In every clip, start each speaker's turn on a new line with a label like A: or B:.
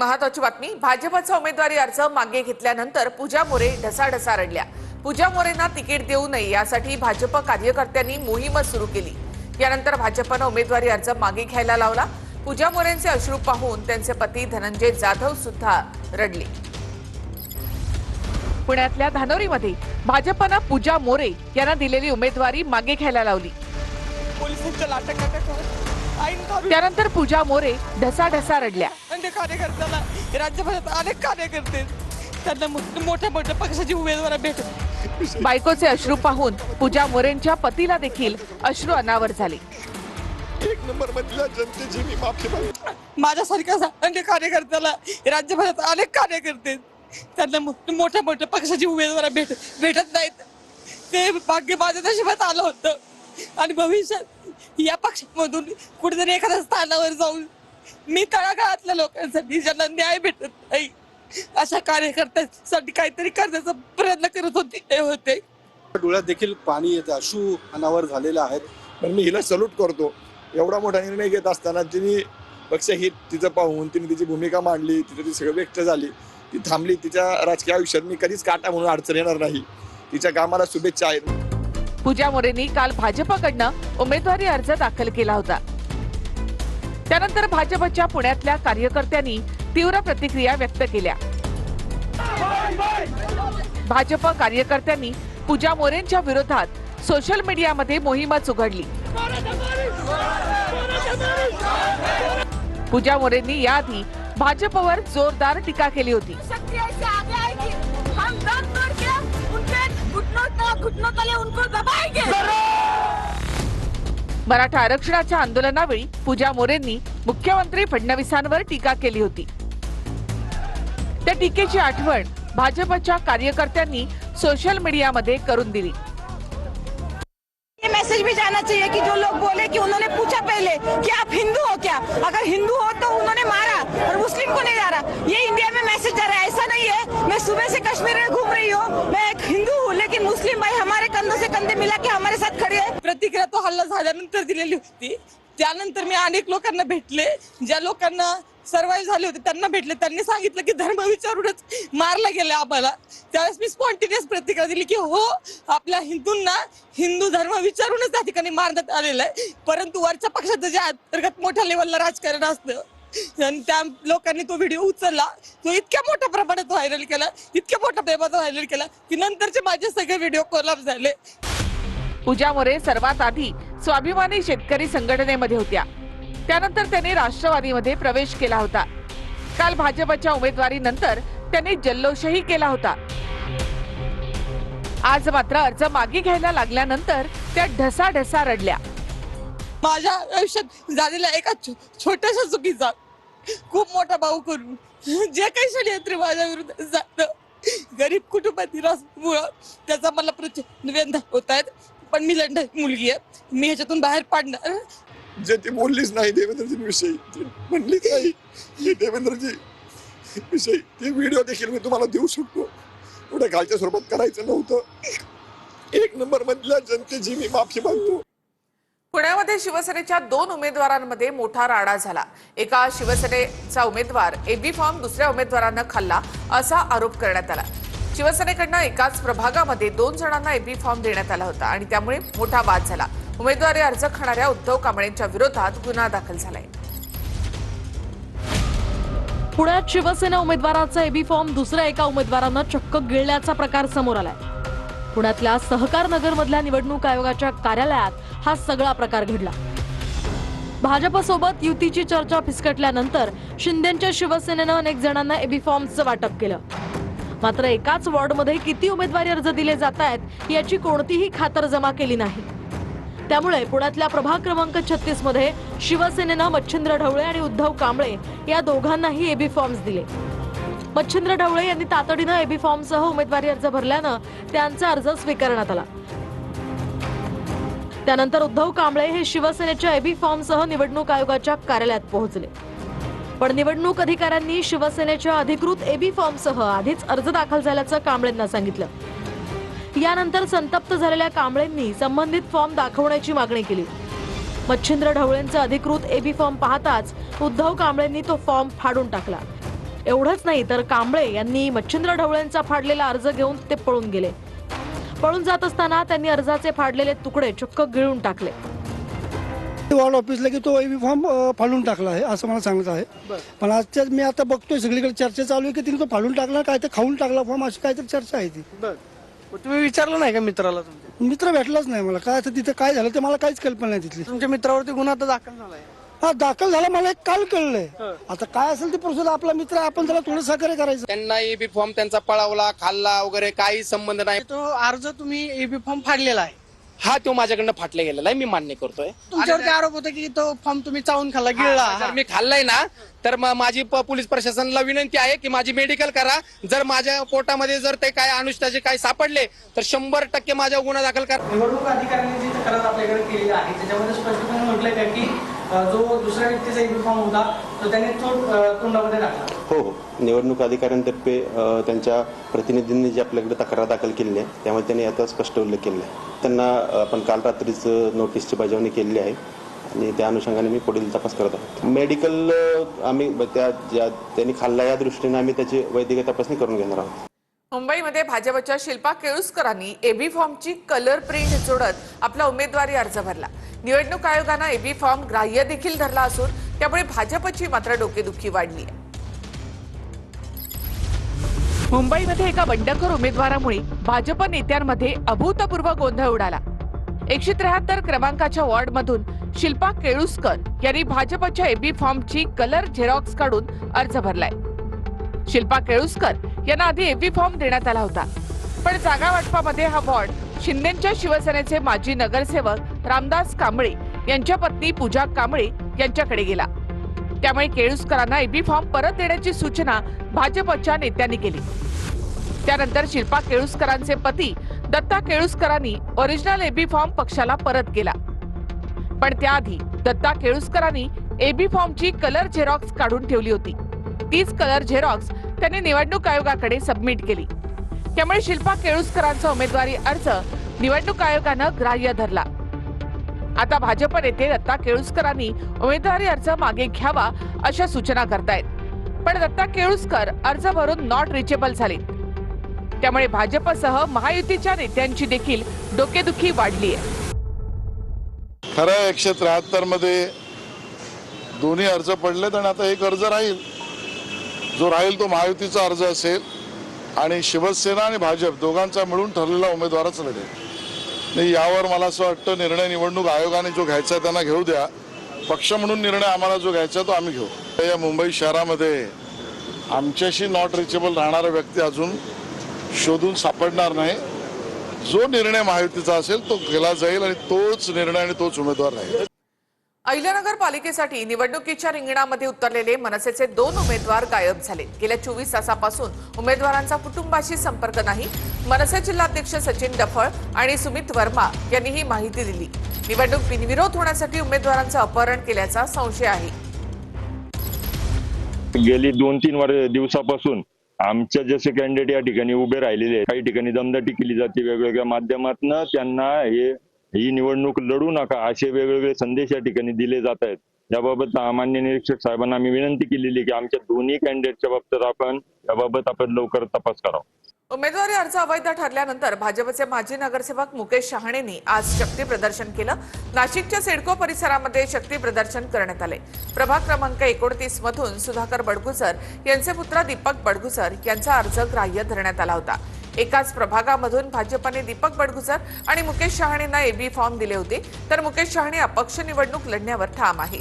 A: महत्वाची बातमी, भाजपचा उमेदवारी अर्ज मागे घेतल्यानंतर पूजा मोरे ढसाढसा रडल्या। पूजा मोरेंना तिकीट देऊ नये यासाठी भाजप कार्यकर्त्यांनी मोहीम सुरू केली। यानंतर भाजपने उमेदवारी अर्ज मागे घ्यायला लावला। पूजा मोरेंचे अश्रू पाहून त्यांचे पती धनंजय जाधव सुद्धा रडले। पुण्यातल्या धानोरीमध्ये भाजपने पूजा मोरे यांना दिलेली उमेदवारी मागे घ्यायला लावली।
B: पोलिसांच्या लाटाकाटात
A: त्यानंतर पूजा मोरे ढसाढसा रडल्या।
B: कार्यकर्त्याला राज्यभरात अनेक कार्यकर्ते त्यांना मोठ्या मोठ्या पक्षाची उमेदवार भेटत।
A: बायकोचे अश्रू पाहून पूजा मोरेंच्या पतीला देखील अश्रू अनावर झाले।
C: एक नंबर मधल्या जनतेची मी माफी मागतो।
B: माझ्यासारख्या अनेक कार्यकर्त्याला राज्यभरात अनेक कार्यकर्ते त्यांना मोठ्या मोठ्या पक्षाची उमेदवार भेटत नाहीत। ते भाग्य माझ्या नशिबात आलं होतं आणि भविष्यात या पक्षामधून कुठेतरी एखाद्या स्थानावर जाऊन मी तळागाळातल्या लोकांसाठी ज्यांना न्याय भेटत नाही अशा कार्यकर्त्यांसाठी काहीतरी करण्याचा प्रयत्न करत होते।
D: डोळ्यात देखील पाणी येतं, अश्रू अनावर झालेले आहेत।
C: पण मी हिला सल्यूट करतो। एवढा मोठा निर्णय घेत असताना तिने पक्षहित तिचं पाहून तिने तिची भूमिका मांडली, तिचं ती सगळं व्यक्त झाली, ती थांबली। तिच्या राजकीय आयुष्यात मी कधीच काटा म्हणून अडचण येणार नाही। तिच्या कामाला शुभेच्छा आहेत।
A: पूजा मोरेंनी काल भाजपकडनं उमेदवारी अर्ज दाखल केला होता। त्यानंतर भाजपच्या पुण्यातल्या कार्यकर्त्यांनी तीव्र प्रतिक्रिया व्यक्त केल्या। भाजप कार्यकर्त्यांनी पूजा मोरेंच्या विरोधात सोशल मीडियामध्ये मोहीमच उघडली। पूजा मोरेंनी याआधी भाजपवर जोरदार टीका केली होती। मराठा आरक्षणाच्या आंदोलनावेळी पूजा मोरेंनी मुख्यमंत्री फडणवीसांवर टीका केली होती। त्या टीकेची आठवण भाजपच्या कार्यकर्त्यांनी सोशल मीडियामध्ये करून दिली।
E: ये मैसेज भी जाना चाहिए कि जो लोग बोले कि उन्होंने पूछा पहले कि आप हिंदू हो क्या, अगर हिंदू हो तो उन्होंने मारा और मुस्लिम को नहीं मारा। ये इंडिया में मैसेज जा रहा है। ऐसा नहीं है मैं सुबह से कश्मीर में घूम रही हूँ, मैं एक हिंदू हूँ, लेकिन मुस्लिम भाई हमारे कंधों से कंधे मिला के हमारे साथ खड़े हैं।
B: प्रतिक्रिया तो हल्ला झाल्यानंतर दिलेली होती। त्यानंतर मी अनेक लोकांना भेटले, ज्या लोकांना सर्वाइव्ह झाले होते त्यांना भेटले। त्यांनी सांगितलं की धर्म विचारूनच मारला गेला आम्हाला। त्यावेळेस मी स्पॉन्टेनियस प्रतिक्रिया दिली की हो, आपल्या हिंदूंना हिंदू धर्म विचारूनच त्या ठिकाणी मारण्यात आलेलं आहे। परंतु वरच्या पक्षाचं जे अंतर्गत मोठ्या लेवलला राजकारण असतं आणि त्या लोकांनी तो व्हिडिओ उचलला, तो इतक्या मोठ्या प्रमाणात व्हायरल केला, इतक्या मोठ्या प्रमाणात व्हायरल केला की नंतरचे माझे सगळे व्हिडिओ कोलॅप्स झाले।
A: पूजा मोरे सर्वात आधी स्वाभिमानी शेतकरी संघटनेमध्ये होत्या। त्यानंतर त्यांनी राष्ट्रवादीमध्ये प्रवेश केला होता। काल भाजपच्या उमेदवारीनंतर त्यांनी जल्लोषही केला होता। आज मात्र अर्ज मागे घ्यायला लागल्यानंतर त्या ढसाढसा रडल्या।
B: माझ्या आयुष्यात झालेल्या एका छोट्याशा चुकीचा खूप मोठा भाऊ करून जे काही षडयंत्र माझ्या विरुद्ध झालं, गरीब कुटुंबातील असल्यामुळं त्याचा मला प्रचंड वेदना होत आहेत। पण मी लढणारी मुलगी आहे, मी ह्याच्यातून बाहेर पडणार।
C: जे ती बोललीच नाही देवेंद्रजींविषयी, ती म्हणलीच नाही की देवेंद्रजी विषयी ते व्हिडिओ देखील मी तुम्हाला देऊ शकतो। एवढ्या खालच्या स्वरूपात करायचं नव्हतं। एक नंबर मधल्या जनतेची मी माफी मागतो।
A: पुण्यामध्ये शिवसेनेच्या 2 उमेदवारांमध्ये मोठा राडा झाला। एका शिवसेनेचा उमेदवार एबी फॉर्म दुसऱ्या उमेदवारांना खाल्ला असा आरोप करण्यात आला। शिवसेनेकडनं एकाच प्रभागामध्ये 2 जणांना एबी फॉर्म देण्यात आला होता आणि त्यामुळे मोठा वाद झाला। उमेदवारी अर्ज खाणाऱ्या उद्धव कांबळेंच्या विरोधात गुन्हा दाखल झालाय।
F: पुण्यात शिवसेना उमेदवाराचा एबी फॉर्म दुसऱ्या एका उमेदवारानं चक्क गिळल्याचा प्रकार समोर आलाय। पुण्यातल्या सहकार नगर मधल्या निवडणूक आयोगाच्या कार्यालयात हा सगळा प्रकार घडला। भाजपसोबत युतीची चर्चा फिसकटल्यानंतर शिंदेच्या शिवसेनेनं अनेक जणांना एबी फॉर्मचं वाटप केलं। मात्र एकाच वॉर्डमध्ये किती उमेदवारी अर्ज दिले जात आहेत याची कोणतीही खातरजमा केली नाही। त्यामुळे पुण्यातल्या प्रभाग क्रमांक 36 मध्ये शिवसेनेनं मच्छिंद्र ढवळे आणि उद्धव कांबळे या दोघांनाही एबी फॉर्म्स दिले। मच्छिंद्र ढवळे यांनी तातडीनं एबी फॉर्मसह उमेदवारी अर्ज भरल्यानं त्यांचा अर्ज स्वीकारण्यात आला। त्यानंतर उद्धव कांबळे हे शिवसेनेच्या एबी फॉर्मसह निवडणूक आयोगाच्या कार्यालयात पोहोचले। पण निवडणूक अधिकाऱ्यांनी शिवसेनेच्या अधिकृत एबी फॉर्मसह आधीच अर्ज दाखल झाल्याचं कांबळेंना सांगितलं। यानंतर संतप्त झालेल्या कांबळेंनी संबंधित फॉर्म दाखवण्याची मागणी केली। मच्छिंद्र ढवळेंचा अधिकृत एबी फॉर्म पाहताच उद्धव कांबळेंनी तो फॉर्म फाडून टाकला। एवढंच नाही तर कांबळे यांनी मच्छिंद्र ढवळेंचा फाडलेला अर्ज घेऊन ते पळून गेले. पळून जात असताना त्यांनी अर्जाचे फाडलेले तुकडे चक्क गिळून टाकले.
G: वॉर्ड ऑफिसला की तो एबी फॉर्म फाडून टाकला आहे असं मला सांगत आहे. पण आजच्या मी आता बघतोय सगळीकडे चर्चा चालू आहे की तिने तो फाडून टाकला, काय तर खाऊन टाकला फॉर्म, अशी काहीतरी चर्चा आहे ती.
H: तुम्ही विचारलं नाही का मित्राला तुमच्या?
G: मित्र भेटलाच नाही मला. काय आता तिथे काय झालं ते मला काहीच कल्पना नाही तिथली.
H: तुमच्या मित्रावरती गुन्हा आता दाखल झालाय.
G: हा दाखल झाला, मला एक काल कळलंय. आता काय असेल ते प्रोसेस, आपला मित्र आपण त्याला थोडं सहकार्य करायचं.
I: त्यांना एबी फॉर्म त्यांचा पळावला खाल्ला वगैरे काही संबंध नाही.
H: तो अर्ज तुम्ही एबी फॉर्म फाडलेला आहे.
I: हा तो माझ्याकडनं फाटले गेलेला आहे, मी मान्य करतोय.
H: तुमच्यावरती आरोप होता की तो फॉर्म तुम्ही चावून खाल्ला, गिळला.
I: जर मी खाल्लाय ना तर माझी पोलीस प्रशासनाला विनंती आहे की माझी मेडिकल करा. जर माझ्या पोटामध्ये जर ते काय अनुष्ठाचे काही सापडले तर 100% माझ्या गुन्हा दाखल करा.
J: निवडणूक अधिकाऱ्यांनी जी तक्रार आपल्याकडे केलेली आहे त्याच्यामध्ये स्पष्टपणे म्हटलंय का की जो दुसऱ्या व्यक्तीचा एबी फॉर्म होता तो त्याने तो तोंडामध्ये टाकला.
K: हो, निवडणूक अधिकाऱ्यांतर्फे त्यांच्या प्रतिनिधींनी जी आपल्याकडे तक्रार दाखल केली आहे त्यामध्ये त्यांनी आता स्पष्ट उल्लेख केला आहे. त्यांना आपण काल रात्रीच नोटीसची बजावणी केलेली आहे आणि त्या अनुषंगाने मी पुढील तपास करत आहोत. मेडिकल आम्ही त्यांनी खाल्ला या दृष्टीने आम्ही त्याची वैद्यकीय तपासणी करून घेणार आहोत.
A: मुंबईमध्ये भाजपच्या शिल्पा केळुसकरांनी एबी फॉर्मची कलर प्रिंट जोडत आपला उमेदवारी अर्ज भरला. निवडणूक आयोगानं एबी फॉर्म ग्राह्य देखील धरला असून त्यामुळे भाजपची मात्र डोकेदुखी वाढली आहे. मुंबईमध्ये एका बंडखोर उमेदवारामुळे भाजप नेत्यांमध्ये अभूतपूर्व गोंधळ उडाला. 173 क्रमांकाच्या वॉर्डमधून शिल्पा केळुसकर यांनी भाजपच्या एबी फॉर्मची कलर झेरॉक्स काढून अर्ज भरलाय. शिल्पा केळुसकर यांना आधी एबी फॉर्म देण्यात आला होता, पण जागा वाटपामध्ये हा वॉर्ड शिंदेच्या शिवसेनेचे माजी नगरसेवक रामदास कांबळे यांच्या पत्नी पूजा कांबळे यांच्याकडे गेला. त्यामुळे केळुसकरांना एबी फॉर्म परत देण्याची सूचना भाजपच्या नेत्यांनी केली. त्यानंतर शिल्पा केळुसकरांचे पती दत्ता केळुसकरांनी ओरिजिनल एबी फॉर्म पक्षाला परत केला. पण त्याआधी दत्ता केळुसकरांनी एबी फॉर्मची कलर झेरॉक्स काढून ठेवली होती. तीच कलर झेरॉक्स त्यांनी निवडणूक आयोगाकडे सबमिट केली. त्यामुळे शिल्पा केळुसकरांचा उमेदवारी अर्ज निवडणूक आयोगानं ग्राह्य धरला. आता भाजप नेते दत्ता केळुसकरांनी उमेदवारी अर्ज मागे घ्यावा अशा सूचना करतायत. पण दत्ता केळुसकर अर्ज भरून नॉट रिचेबल झाले. त्यामुळे भाजपसह महायुतीच्या नेत्यांची देखील डोकेदुखी वाढली आहे.
C: खरं 173 मध्ये दोन्ही अर्ज पडलेत आणि आता एक अर्ज राहील. जो राहील तो महायुतीचा अर्ज असेल आणि शिवसेना आणि भाजप दोघांचा मिळून ठरलेला उमेदवारच लढेल. नाही, यावर मला असं वाटतं निर्णय निवडणूक आयोगाने जो घ्यायचा आहे त्यांना घेऊ द्या. पक्ष म्हणून निर्णय आम्हाला जो घ्यायचा तो आम्ही घेऊ. या मुंबई शहरामध्ये आमच्याशी नॉट रिचेबल राहणारा व्यक्ती अजून शोधून सापडणार नाही. जो निर्णय महायुतीचा असेल तो केला जाईल आणि तोच निर्णय आणि तोच उमेदवार राहील.
A: अहिल्यानगर पालिकेसाठी निवडणुकीच्या रिंगणामध्ये उतरलेले मनसेचे 2 उमेदवार गायब झाले. गेल्या 24 तासापासून उमेदवारांचा कुटुंबाशी संपर्क नाही. मनसे जिल्हाध्यक्ष सचिन डफळ आणि सुमित वर्मा यांनी ही माहिती दिली. निवडणूक बिनविरोध होण्यासाठी उमेदवारांचं अपहरण केल्याचा संशय आहे.
L: गेली 2-3 दिवसापासून आमच्या जसे कॅन्डिडेट या ठिकाणी उभे राहिलेले आहेत. काही ठिकाणी दमदाटी केली जाते. वेगवेगळ्या माध्यमातून त्यांना ही निवडणूक लढू नका असे वेगवेगळे संदेश या ठिकाणी दिले जात आहेत. याबाबत माननीय निरीक्षक साहेबांना आम्ही विनंती केलेली की आमच्या दोन्ही कॅन्डिडेटच्या बाबतीत याबाबत आपण लवकर तपास करावा.
A: उमेदवारी अर्ज अवैध ठरल्यानंतर भाजपचे माजी नगरसेवक मुकेश शहाणेंनी आज शक्ती प्रदर्शन केलं. नाशिकच्या सिडको परिसरामध्ये शक्ती प्रदर्शन करण्यात आले. प्रभाग क्रमांक 29 मधून सुधाकर बडगुजर यांचे पुत्र दीपक बडगुजर यांचा अर्ज ग्राह्य धरण्यात आला होता. एकाच प्रभागामधून भाजपने दीपक बडगुजर आणि मुकेश शहाणेंना एबी फॉर्म दिले होते, तर मुकेश शहाणे अपक्ष निवडणूक लढण्यावर ठाम आहे.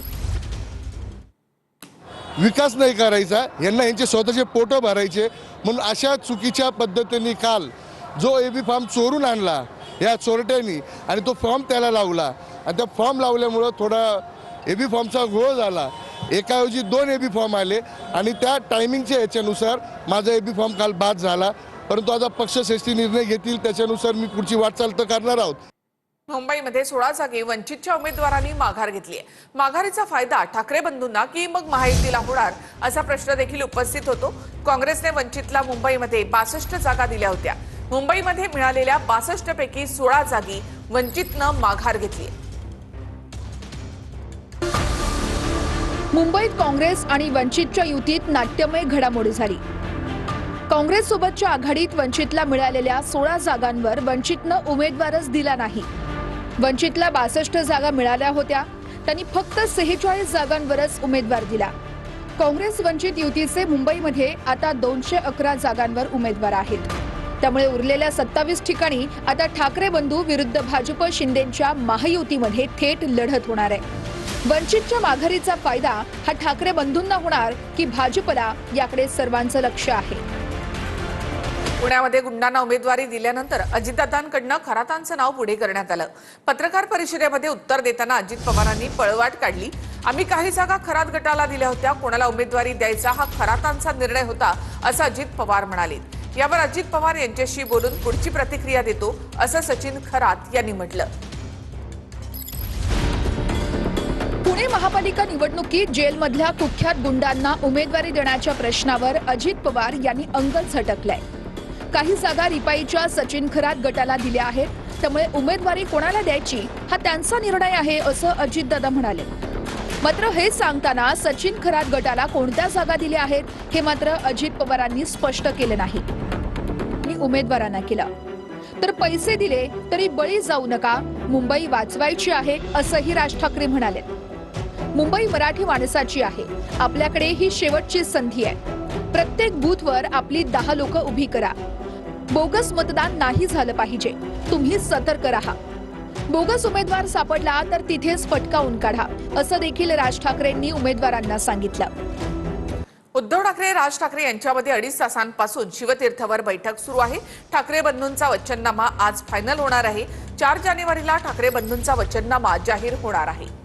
C: विकास नाही करायचा, यांना यांचे स्वतःचे पोटं भरायचे म्हणून अशा चुकीच्या पद्धतीने काल जो एबी फॉर्म चोरून आणला या चोरट्यांनी आणि तो फॉर्म त्याला लावला आणि त्या फॉर्म लावल्यामुळं थोडा एबी फॉर्मचा घोळ झाला. एकाऐवजी 2 एबी फॉर्म आले आणि त्या टायमिंगच्या याच्यानुसार माझा एबी फॉर्म काल बाद झाला. परंतु आता पक्षश्रेष्ठी निर्णय घेतील त्याच्यानुसार मी पुढची वाटचाल तर करणार आहोत.
A: मुंबईमध्ये 16 जागी वंचितच्या उमेदवारांनी माघार घेतली आहे. माघारीचा फायदा ठाकरे बंधूंना की मग महायुतीला होणार असा प्रश्न देखील उपस्थित होतो. काँग्रेसने वंचितला मुंबईमध्ये 62 जागा दिल्या होत्या. मुंबईमध्ये मिळालेल्या 62 पैकी 16 जागी वंचितनं माघार घेतली.
M: मुंबईत काँग्रेस आणि वंचितच्या युतीत नाट्यमय घडामोडी झाली. काँग्रेस सोबतच्या आघाडीत वंचितला मिळालेल्या 16 जागांवर वंचितनं उमेदवारच दिला नाही. वंचितला 62 जागा मिळाल्या होत्या, त्यांनी फक्त 46 जागांवरच उमेदवार दिला. काँग्रेस वंचित युतीचे मुंबईमध्ये आता 211 जागांवर उमेदवार आहेत. त्यामुळे उरलेल्या 27 ठिकाणी आता ठाकरे बंधू विरुद्ध भाजप शिंदेच्या महायुतीमध्ये थेट लढत होणार आहे. वंचितच्या माघारीचा फायदा हा ठाकरे बंधूंना होणार की भाजपला, याकडे सर्वांचं लक्ष आहे.
A: पुण्यामध्ये गुंडांना उमेदवारी दिल्यानंतर अजितदादांकडनं खरातांचं नाव पुढे करण्यात आलं. पत्रकार परिषदेमध्ये उत्तर देताना अजित पवारांनी पळवाट काढली. आम्ही काही जागा खरात गटाला दिल्या होत्या, कोणाला उमेदवारी द्यायचा हा खरातांचा निर्णय होता, असं अजित पवार म्हणाले. यावर अजित पवार यांच्याशी बोलून पुढची प्रतिक्रिया देतो, असं सचिन खरात यांनी म्हटलं.
M: पुणे महापालिका निवडणुकीत जेलमधल्या कुख्यात गुंडांना उमेदवारी देण्याच्या प्रश्नावर अजित पवार यांनी अंगल झटकलाय. काही जागा रिपाईच्या सचिन खरात गटाला दिल्या आहेत, त्यामुळे उमेदवारी कोणाला द्यायची हा त्यांचा निर्णय आहे, असं अजितदादा म्हणाले. मात्र हे सांगताना सचिन खरात गटाला कोणत्या जागा दिल्या आहेत हे मात्र अजित पवारांनी स्पष्ट केले नाही. मी उमेदवारांना केला तर पैसे दिले तरी बळी जाऊ नका, मुंबई वाचवायची आहे, असंही राज ठाकरे म्हणाले. मुंबई मराठी माणसाची आहे, आपल्याकडे ही शेवटची संधी आहे. प्रत्येक बूथवर आपली 10 लोक उभी करा. बोगस मतदान नाही झालं पाहिजे, तुम्ही सतर्क राहा. बोगस उमेदवार सापडला तर तिथेच पटकावून काढा, असं देखील राज ठाकरेंनी उमेदवारांना सांगितलं.
A: उद्धव ठाकरे राज ठाकरे यांच्यामध्ये 2.5 तासांपासून शिवतीर्थवर बैठक सुरू आहे. ठाकरे बंधूंचा वचननामा आज फायनल होणार आहे. 4 जानेवारीला ठाकरे बंधूंचा वचननामा जाहीर होणार आहे.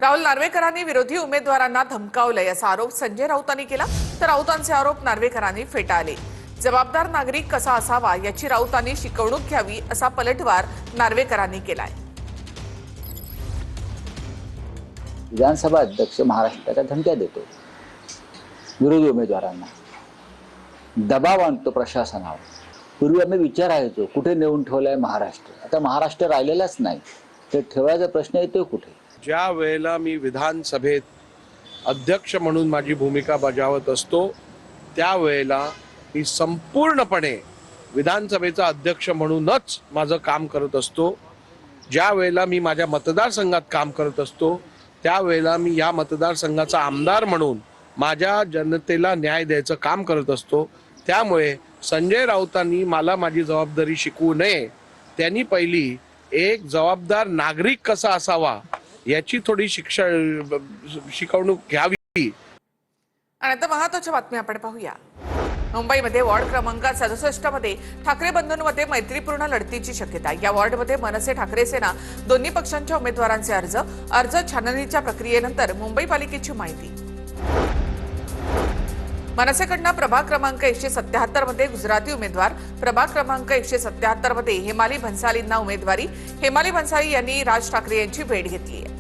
A: राहुल नार्वेकरांनी विरोधी उमेदवारांना धमकावलंय असा आरोप संजय राऊतांनी केला, तर राऊतांचे आरोप नार्वेकरांनी फेटाळले. जबाबदार नागरिक कसा असावा याची राऊतांनी शिकवणूक घ्यावी असा पलटवार नार्वेकरांनी केलाय.
N: विधानसभा अध्यक्ष महाराष्ट्राच्या धमक्या देतो विरोधी उमेदवारांना, दबाव आणतो प्रशासनावर. पूर्वी आम्ही विचारायचो कुठे नेऊन ठेवलाय महाराष्ट्र, आता महाराष्ट्र राहिलेलाच नाही, ते ठेवायचा प्रश्न येतोय कुठे.
O: ज्या वेळेला मी विधानसभेत अध्यक्ष म्हणून माझी भूमिका बजावत असतो त्यावेळेला मी संपूर्णपणे विधानसभेचा अध्यक्ष म्हणूनच माझं काम करत असतो. ज्या वेळेला मी माझ्या मतदारसंघात काम करत असतो त्यावेळेला मी या मतदारसंघाचा आमदार म्हणून माझ्या जनतेला न्याय द्यायचं काम करत असतो. त्यामुळे संजय राऊतांनी मला माझी जबाबदारी शिकवू नये, त्यांनी पहिली एक जबाबदार नागरिक कसा असावा याची थोडी शिकवणूक घ्यावी.
A: आणि आता महत्त्वाच्या बातमी आपण पाहूया. मुंबईमध्ये वॉर्ड क्रमांक 67 मध्ये ठाकरे बंधूंमध्ये मैत्रीपूर्ण लढतीची शक्यता. या वॉर्डमध्ये मनसे ठाकरे सेना दोन्ही पक्षांच्या उमेदवारांचे अर्ज छाननीच्या प्रक्रियेनंतर मुंबई पालिकेची माहिती. मनसेकडनं प्रभाग क्रमांक 177 मध्ये गुजराती उमेदवार, प्रभाग क्रमांक 177 मध्ये हेमाली भन्सालींना उमेदवारी. हेमाली भन्साली यांनी राज ठाकरे यांची भेट घेतली आहे.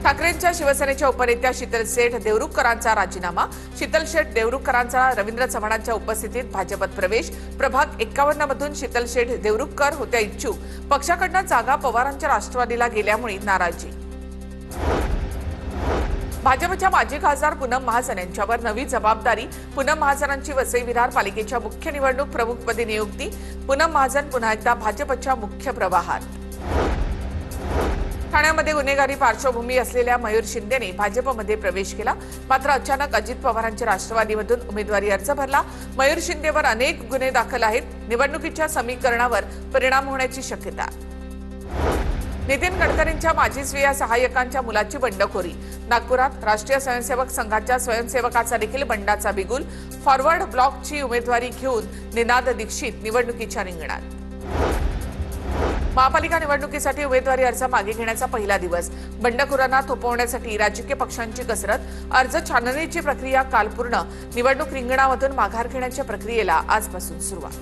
A: ठाकरेंच्या शिवसेनेच्या उपनेत्या शीतल शेठ देवरुखकरांचा राजीनामा. शीतल शेठ देवरुखकरांचा रवींद्र चव्हाणांच्या उपस्थितीत भाजपत प्रवेश. प्रभाग 51 मधून शीतल शेठ देवरुखकर होत्या इच्छुक, पक्षाकडनं जागा पवारांच्या राष्ट्रवादीला गेल्यामुळे नाराजी. भाजपच्या माजी खासदार पूनम महाजन यांच्यावर नवी जबाबदारी. पूनम महाजनांची वसई विरार पालिकेच्या मुख्य निवडणूक प्रमुखपदी नियुक्ती. पूनम महाजन पुन्हा एकदा भाजपच्या मुख्य प्रवाहात. ठाण्यामध्ये गुन्हेगारी पार्श्वभूमी असलेल्या मयूर शिंदेने भाजपमध्ये प्रवेश केला. मात्र अचानक अजित पवारांच्या राष्ट्रवादीमधून उमेदवारी अर्ज भरला. मयूर शिंदेवर अनेक गुन्हे दाखल आहेत. निवडणुकीच्या समीकरणावर परिणाम होण्याची शक्यता. नितीन गडकरींच्या माजी स्वीय सहाय्यकांच्या मुलाची बंडखोरी. नागपुरात राष्ट्रीय स्वयंसेवक संघाच्या स्वयंसेवकाचा देखील बंडाचा बिगुल. फॉरवर्ड ब्लॉकची उमेदवारी घेऊन निनाद दीक्षित निवडणुकीच्या रिंगणात. महापालिका निवडणुकीसाठी उमेदवारी अर्ज मागे घेण्याचा पहिला दिवस. बंडखोरांना थोपवण्यासाठी राजकीय पक्षांची कसरत. अर्ज छाननीची प्रक्रिया काल पूर्ण. निवडणूक रिंगणामधून माघार घेण्याच्या प्रक्रियेला आजपासून सुरुवात.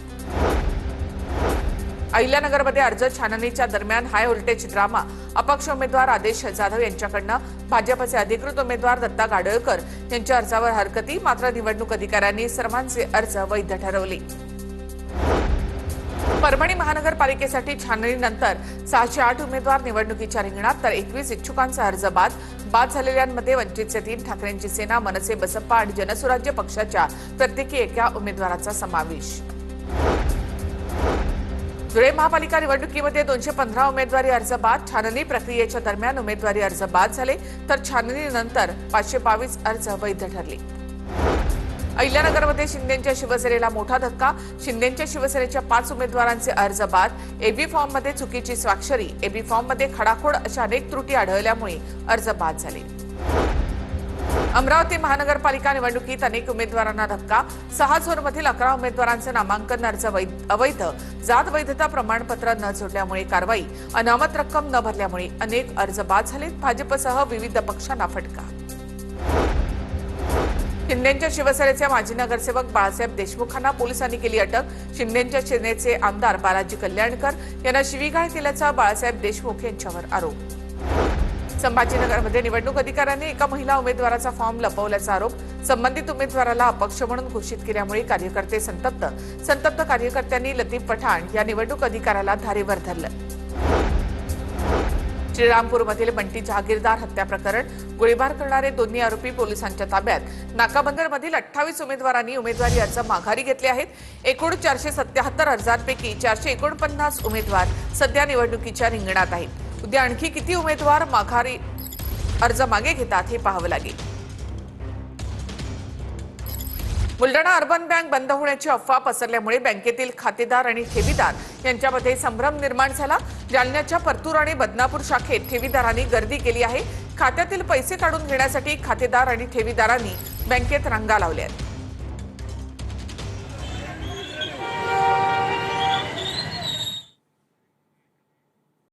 A: अहिल्यानगरमध्ये अर्ज छाननीच्या दरम्यान हाय व्होल्टेज ड्रामा. अपक्ष उमेदवार आदेश जाधव यांच्याकडनं भाजपचे अधिकृत उमेदवार दत्ता गाडळकर यांच्या अर्जावर हरकती. मात्र निवडणूक अधिकाऱ्यांनी सर्वांचे अर्ज वैध ठरवले. परभणी महानगरपालिकेसाठी छाननीनंतर 608 उमेदवार निवडणुकीच्या रिंगणात, तर 21 इच्छुकांचा अर्ज बाद झालेल्यांमध्ये वंचितचे 3, ठाकरेंची सेना, मनसे, बसपा आणि जनसुराज्य पक्षाच्या प्रत्येकी एका उमेदवाराचा समावेश. धुळे महापालिका निवडणुकीमध्ये 215 उमेदवारी अर्ज बाद. छाननी प्रक्रियेच्या दरम्यान उमेदवारी अर्ज बाद झाले, तर छाननीनंतर 522 अर्ज वैध ठरले. अहिल्यानगरमध्ये शिंदेच्या शिवसेनेला मोठा धक्का. शिंदेच्या शिवसेनेच्या 5 उमेदवारांचे अर्ज बाद. एबी फॉर्ममध्ये चुकीची स्वाक्षरी, एबी फॉर्ममध्ये खडाखोड अशा अनेक त्रुटी आढळल्यामुळे अर्ज बाद झाले. अमरावती महानगरपालिका निवडणुकीत अनेक उमेदवारांना धक्का. 6 झोनमधील 11 उमेदवारांचे नामांकन अर्ज अवैध. जात वैधता प्रमाणपत्र न जोडल्यामुळे कारवाई. अनामत रक्कम न भरल्यामुळे अनेक अर्ज बाद झालेत. भाजपसह विविध पक्षांना फटका. शिंदेच्या शिवसेनेचे माजी नगरसेवक बाळासाहेब देशमुखांना पोलिसांनी केली अटक. शिंदेच्या सेनेचे आमदार बालाजी कल्याणकर यांना शिवीगाळ केल्याचा बाळासाहेब देशमुख यांच्यावर आरोप. संभाजीनगरमध्ये निवडणूक अधिकाऱ्यांनी एका महिला उमेदवाराचा फॉर्म लपवल्याचा आरोप. संबंधित उमेदवाराला अपक्ष म्हणून घोषित केल्यामुळे कार्यकर्ते संतप्त कार्यकर्त्यांनी लतीफ पठाण या निवडणूक अधिकाऱ्याला धारेवर धरलं. श्रीरामपूरमधील बंटी जहागीरदार हत्या प्रकरण. गोळीबार करणारे दोन्ही आरोपी पोलिसांच्या ताब्यात. नाकाबंदरमधील 28 उमेदवारांनी उमेदवारी अर्ज माघारी घेतले आहेत. एकूण 477 अर्जांपैकी 449 उमेदवार सध्या निवडणुकीच्या रिंगणात आहेत. उद्या आणखी किती उमेदवार माघारी अर्ज मागे घेतात हे पाहावं लागेल. बुलढाणा अर्बन बँक बंद होण्याची अफवा पसरल्यामुळे बँकेतील खातेदार आणि ठेवीदार यांच्यामध्ये संभ्रम निर्माण झाला. जालन्याच्या परतूर आणि बदनापूर शाखेत ठेवीदारांनी गर्दी केली आहे. खात्यातील पैसे काढून घेण्यासाठी खातेदार आणि ठेवीदारांनी बँकेत रांगा लावल्या आहेत.